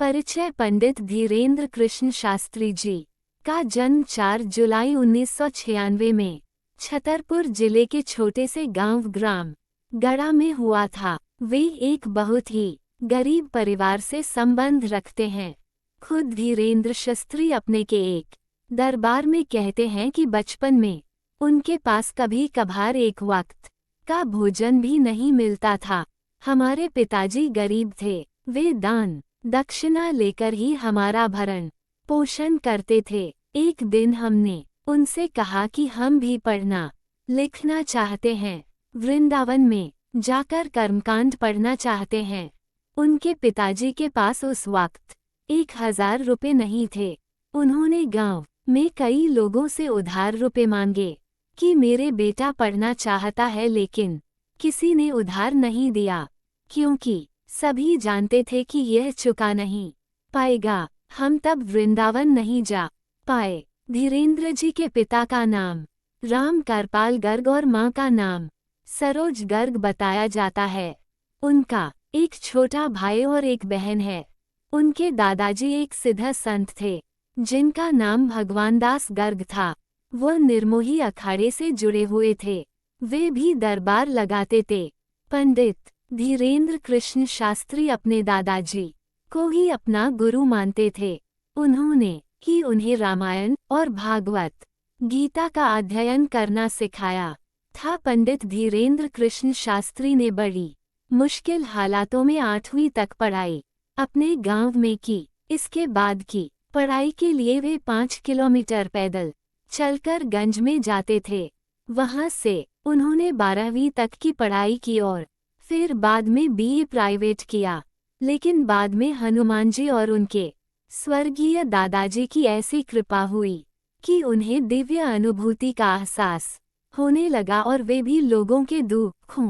परिचय। पंडित धीरेन्द्र कृष्ण शास्त्री जी का जन्म 4 जुलाई 1996 में छतरपुर जिले के छोटे से गांव ग्राम गड़ा में हुआ था। वे एक बहुत ही गरीब परिवार से संबंध रखते हैं। खुद धीरेन्द्र शास्त्री अपने के एक दरबार में कहते हैं कि बचपन में उनके पास कभी कभार एक वक्त का भोजन भी नहीं मिलता था। हमारे पिताजी गरीब थे, वे दान दक्षिणा लेकर ही हमारा भरण पोषण करते थे। एक दिन हमने उनसे कहा कि हम भी पढ़ना लिखना चाहते हैं, वृंदावन में जाकर कर्मकांड पढ़ना चाहते हैं। उनके पिताजी के पास उस वक्त 1000 रुपये नहीं थे। उन्होंने गांव में कई लोगों से उधार रुपए मांगे कि मेरे बेटा पढ़ना चाहता है, लेकिन किसी ने उधार नहीं दिया, क्योंकि सभी जानते थे कि यह चुका नहीं पाएगा। हम तब वृंदावन नहीं जा पाए। धीरेन्द्र जी के पिता का नाम राम करपाल गर्ग और मां का नाम सरोज गर्ग बताया जाता है। उनका एक छोटा भाई और एक बहन है। उनके दादाजी एक सिद्ध संत थे जिनका नाम भगवानदास गर्ग था। वह निर्मोही अखाड़े से जुड़े हुए थे। वे भी दरबार लगाते थे। पंडित धीरेन्द्र कृष्ण शास्त्री अपने दादाजी को ही अपना गुरु मानते थे। उन्होंने ही उन्हें रामायण और भागवत गीता का अध्ययन करना सिखाया था। पंडित धीरेन्द्र कृष्ण शास्त्री ने बड़ी मुश्किल हालातों में 8वीं तक पढ़ाई अपने गांव में की। इसके बाद की पढ़ाई के लिए वे 5 किलोमीटर पैदल चलकर गंज में जाते थे। वहां से उन्होंने 12वीं तक की पढ़ाई की और फिर बाद में बीए प्राइवेट किया। लेकिन बाद में हनुमान जी और उनके स्वर्गीय दादाजी की ऐसी कृपा हुई कि उन्हें दिव्य अनुभूति का एहसास होने लगा और वे भी लोगों के दुखों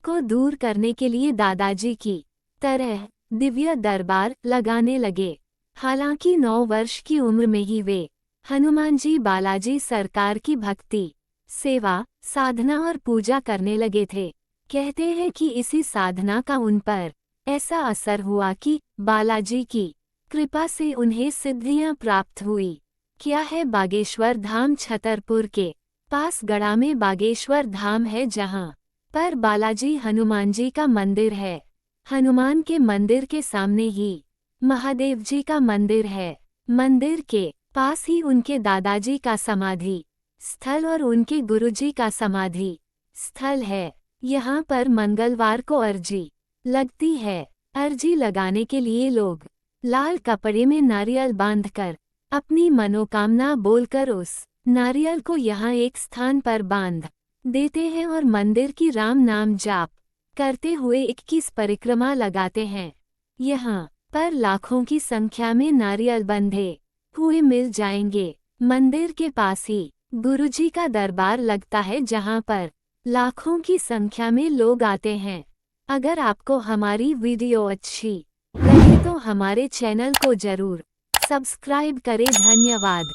को दूर करने के लिए दादाजी की तरह दिव्य दरबार लगाने लगे। हालांकि 9 वर्ष की उम्र में ही वे हनुमान जी बालाजी सरकार की भक्ति, सेवा, साधना और पूजा करने लगे थे। कहते हैं कि इसी साधना का उन पर ऐसा असर हुआ कि बालाजी की कृपा से उन्हें सिद्धियां प्राप्त हुई। क्या है बागेश्वर धाम? छतरपुर के पास गड़ा में बागेश्वर धाम है, जहां पर बालाजी हनुमान जी का मंदिर है। हनुमान के मंदिर के सामने ही महादेव जी का मंदिर है। मंदिर के पास ही उनके दादाजी का समाधि स्थल और उनके गुरुजी का समाधि स्थल है। यहाँ पर मंगलवार को अर्जी लगती है। अर्जी लगाने के लिए लोग लाल कपड़े में नारियल बांधकर अपनी मनोकामना बोलकर उस नारियल को यहाँ एक स्थान पर बांध देते हैं और मंदिर की राम नाम जाप करते हुए 21 परिक्रमा लगाते हैं। यहाँ पर लाखों की संख्या में नारियल बंधे हुए मिल जाएंगे। मंदिर के पास ही गुरुजी का दरबार लगता है, जहाँ पर लाखों की संख्या में लोग आते हैं। अगर आपको हमारी वीडियो अच्छी लगे तो हमारे चैनल को जरूर सब्सक्राइब करें। धन्यवाद।